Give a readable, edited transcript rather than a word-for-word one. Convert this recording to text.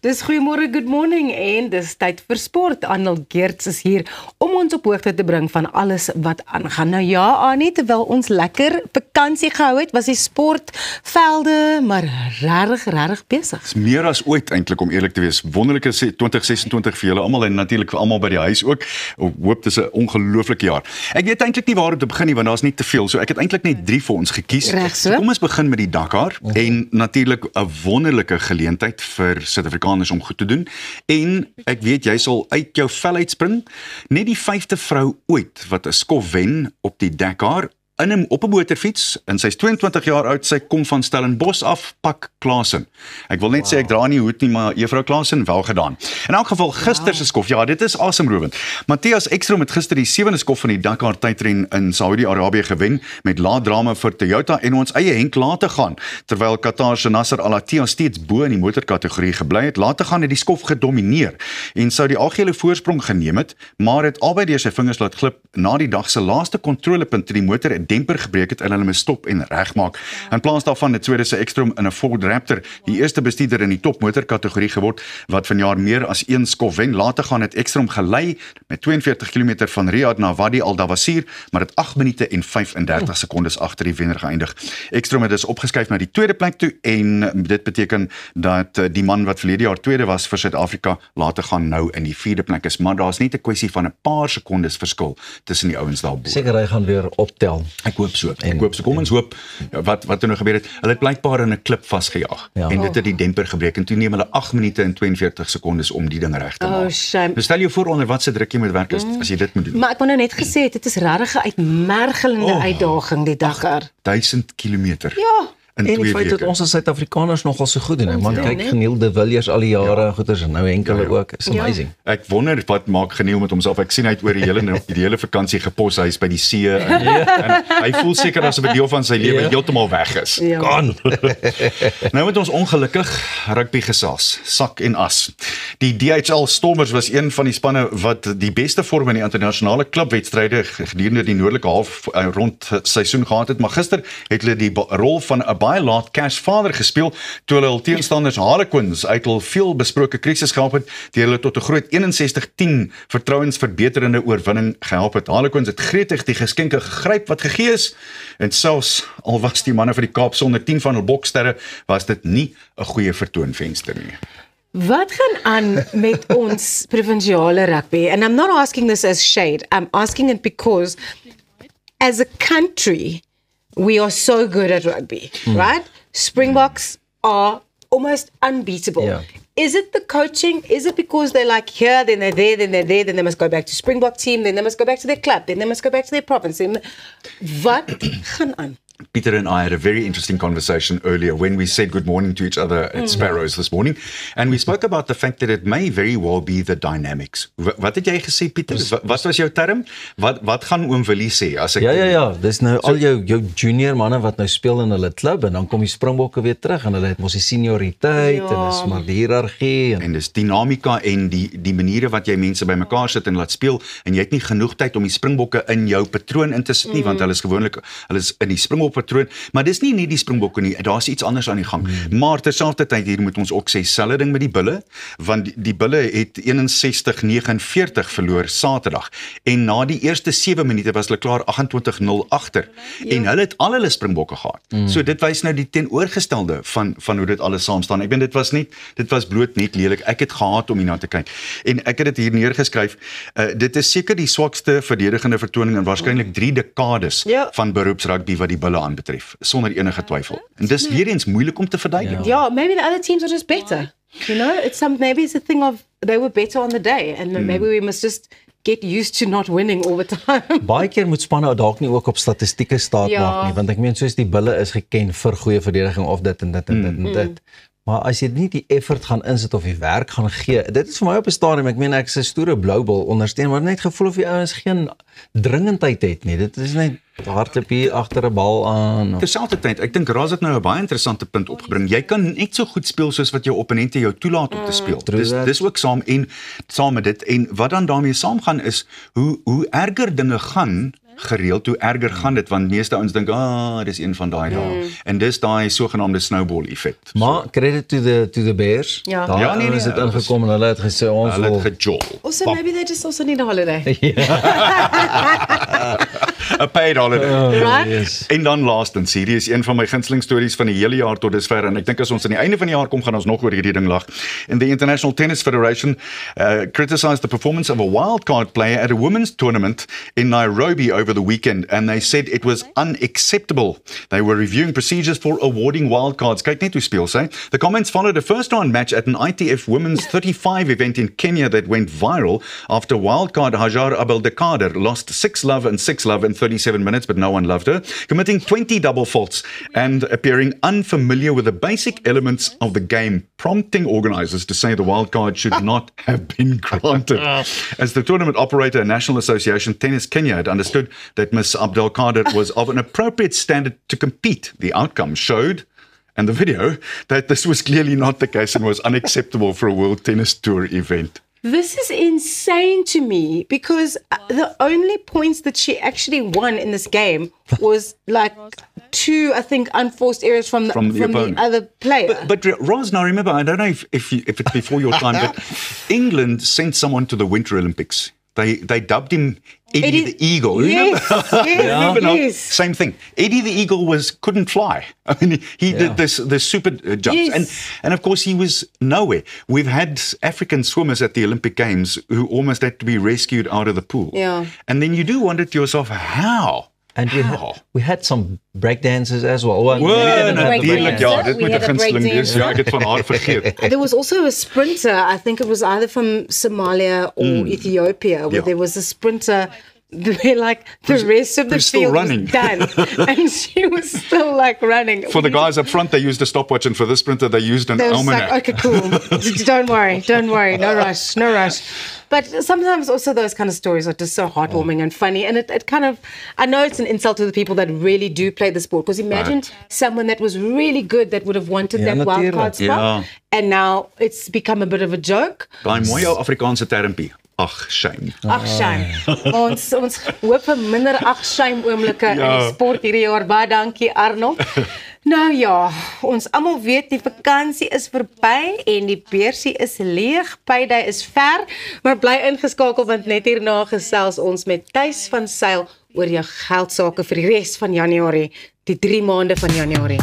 Dis goeiemôre, good morning en dis tyd vir sport. Arnold Geerts is hier om ons op hoogte te bring van alles wat aangaan. Nou ja, Annie, terwyl ons lekker vakansie gehou het, was die sportvelde maar regtig besig. Dis meer as ooit eintlik om eerlik te wees. Wonderlike 2026 vir julle almal en natuurlik vir almal by die huis ook. Ek hoop dis 'n ongelooflike jaar. Ek weet eintlik nie waar om te begin nie want daar's nie te veel. So ek het eintlik net 3 vir ons gekies. So kom ons begin met die Dakar en natuurlik 'n wonderlike geleentheid vir Suid-Afrikaners om goed te doen. En ek weet jy sal uit jou vel uitspring. Net die 5de vrou ooit wat 'n skof wen op die Dakar op 'n motorfiets, en sy's 22 jaar oud, sy kom van Stellenbosch af, Pak Klaasen. Ek wil net sê ek dra nie hoed nie, maar juffrou Klaasen wel gedaan. In elk geval gister se skof, ja, dit is asemrowend. Matthias Ekstrom het gister die 7de skof van die Dakar tydren in Saudi-Arabië gewen met laat drama vir Toyota en ons eie Henk Lategaan, terwyl Qatar se Nasser Al-Attiyah steeds bo in die motorkategorie gebly het. Lategaan het die skof gedomeineer en sou die algehele voorsprong geneem het, maar het albei deur sy vingers laat glip na die dag se laaste kontrolepunt toe die motor demper gebreek het en hulle moes stop en regmaak. In plaas daarvan het Swede se Ekstrom in 'n Ford Raptor die eerste bestuurder in die top motorkategorie geword wat vanjaar meer as 1 skof wen. Later gaan het Ekstrom gelei met 42 km van Riyadh na Wadi Al Dawasir, maar het 8 minute en 35 sekondes agter die wenner geëindig. Ekstrom het dus opgeskuif na die tweede plek toe en dit beteken dat die man wat verlede jaar tweede was vir Suid-Afrika later gaan nou in die 4de plek is, maar daar's net 'n kwessie van 'n paar sekondes verskil tussen die ouens daarbo. Seker hy gaan weer optel. Ek hoop so. Kom ons hoop wat er nou gebeur het. Hulle het blykbaar in 'n klip vasgejaag en dit het die demper gebreek en toe neem hulle 8 minute en 42 sekondes om die ding reg te maak. Shame. Nou stel jou voor onder wat se druk jy moet werk as jy dit moet doen. Maar ek wou nou net gesê het, dit is regtig 'n uitmergelende uitdaging die Dakar. 1000 kilometer. Ja. En die feit dat ons as Suid-Afrikaners nogal so goed doen, want kyk Geniel de Villiers al die jare goeders en nou enkele ook, is amazing. Ek wonder wat maak Geniel met homself. Ek sien hy het oor die hele vakansie gepos, hy is by die see en hy voel seker asof 'n deel van sy lewe heeltemal weg is. Kan. Nou met ons ongelukkig rugby gesels, sak en as. Die DHL Stormers was een van die spanne wat die beste vorm in die internasionale klubwedstryde gedurende die noordelike half rond seisoen gehad het, maar gister het hulle die rol van 'n baie laat cash vader gespeel, toe hulle teenstanders Harlequins uit hul veel besproke krisis gehelp het, deur hulle tot 'n groot 61-10 vertrouensverbeterende oorwinning gehelp het. Harlequins het gretig die geskenke gegryp wat gegee is, en selfs al was die manne vir die Kaap sonder 10 van hul boksterre, was dit nie 'n goeie vertoonvenster nie. Wat gaan aan met ons provinsiale rugby? And I'm not asking this as shade. I'm asking it because as a country, we are so good at rugby, right? Springboks are almost unbeatable. Yeah. Is it the coaching? Is it because they're like here, then they're there, then they're there, then they must go back to Springbok team, then they must go back to their club, then they must go back to their province. Wat gaan aan? Peter and I had a very interesting conversation earlier when we said good morning to each other at Sparrows this morning, and we spoke about the fact that it may very well be the dynamics. Wat het jy gesê, Pieter? Wat was jou term? Wat gaan oom Willie sê as ek Ja, dis nou al jou junior manne wat nou speel in hulle klub en dan kom die Springbokke weer terug en hulle het mos die senioriteit en dis maar die hiërargie en dis dinamika en die maniere wat jy mense bymekaar sit en laat speel, en jy het nie genoeg tyd om die Springbokke in jou patroon in te sit nie, want hulle is in die Springbok patroon, maar dis nie net die Springbokke nie, daar's iets anders aan die gang. Maar terselfdertyd hier moet ons ook sê, selfde ding met die Bulle, want die Bulle het 61-49 verloor Saterdag, en na die eerste 7 minute was hulle klaar 28-0 agter, en hulle het al hulle Springbokke gehad. So dit wys nou die teenoorgestelde van hoe dit alles saam staan. Ek weet dit was bloot net lelik. Ek het gehaat om hierna te kyk. En ek het dit hier neergeskryf. Dit is seker die swakste verdedigende vertoning in waarskynlik 3 dekades van beroepsrugby wat die Bulle aanbetref, sonder enige twyfel. En dis weer eens moeilik om te verduidelik. Yeah, maybe the other teams are just better. You know, maybe it's a thing of they were better on the day, and maybe we must just get used to not winning all the time. Baie keer moet spanne dalk nie ook op statistieke staat maak nie, want ek meen soos die Bulle is geken vir goeie verdediging of dit en dit en dit en dit. Maar as jy nie die effort gaan insit of die werk gaan gee, dit is vir my op 'n stadium, ek meen ek is 'n stoere bloubil ondersteun, maar net gevoel of die ouens geen dringendheid het nie. Dit is net hardloop hier agter 'n bal aan. Terselfdertyd, ek dink Ras het nou 'n baie interessante punt opgebring. Jy kan net so goed speel soos wat jou opponente jou toelaat om te speel. Dis ook saam met dit, en wat dan daarmee saamgaan is hoe erger dinge gaan, gereeld, hoe erger gaan dit, want meeste ouens dink, dis een van daai dae. En dis daai sogenaamde snowball effek. Maar credit to the Bears. Ja. Daar Ja, nee, is dit hulle ingekom en hulle het gesê ons Hulle wil het gejol. Also, maybe they just also need a holiday. 'n paid holiday. Right? Yes. En dan laastens, hierdie is een van my gunsteling stories van die hele jaar tot dusver en ek dink as ons aan die einde van die jaar kom gaan ons nog oor hierdie ding lag. And the International Tennis Federation criticized the performance of a wildcard player at a women's tournament in Nairobi over the weekend and they said it was unacceptable. They were reviewing procedures for awarding wildcards. Kyk net hoe speel sy. The comments followed a first round match at an ITF Women's 35 event in Kenya that went viral after wildcard Hajar Abelkader lost 6-love and 6-love in 37 minutes, but no one loved her, committing 20 double faults and appearing unfamiliar with the basic elements of the game, prompting organisers to say the wildcard should not have been granted. As the tournament operator, National Association Tennis Kenya had understood that Ms. Abdelkader was of an appropriate standard to compete. The outcome showed, and the video, that this was clearly not the case and was unacceptable for a World Tennis Tour event. This is insane to me because the only points that she actually won in this game was like 2, I think, unforced errors from the opponent. other player. But Ros, now remember, I don't know if it's before your time, but England sent someone to the Winter Olympics. They dubbed him Eddie the Eagle. Yes, Remember now? yes. Same thing. Eddie the Eagle couldn't fly. I mean, he did the super jumps, Yes. and of course he was nowhere. We've had African swimmers at the Olympic Games who almost had to be rescued out of the pool. Yeah. And then you do wonder to yourself, how? And we had some breakdancers as well. Well, Well, break natuurlijk, dance. ja, dit We moet 'n had a gunsteling break wees. dance. Ja, ek het van haar vergeet. There was also a sprinter, I think it was either from Somalia or Ethiopia, where Yeah. there was a sprinter where like the rest of the who's still field running. was done. And she was still like running. For the guys up front, they used a stopwatch, and for this sprinter, they used an They was almanac. like, okay, cool. Don't worry, no rush, no rush. But sometimes also those kind of stories are just so heartwarming and funny. And it kind of, I know it's an insult to the people that really do play the sport. Because imagine someone that was really good that would have wanted that wild natuurlijk. card spot. Ja. And now it's become a bit of a joke. Daai mooi ou Afrikaanse termpie. Ag, shame. Ag, shame. Ons hoop vir minder ag, shame oomblikke in die sport hierdie jaar. Baie dankie, Arnold. Nou ja, ons almal weet die vakansie is verby en die beursie is leeg. Payday is ver, maar bly ingeskakel want net hierna gesels ons met Thys van Sail oor jou geldsake vir die res van Januarie, die 3 maande van Januarie.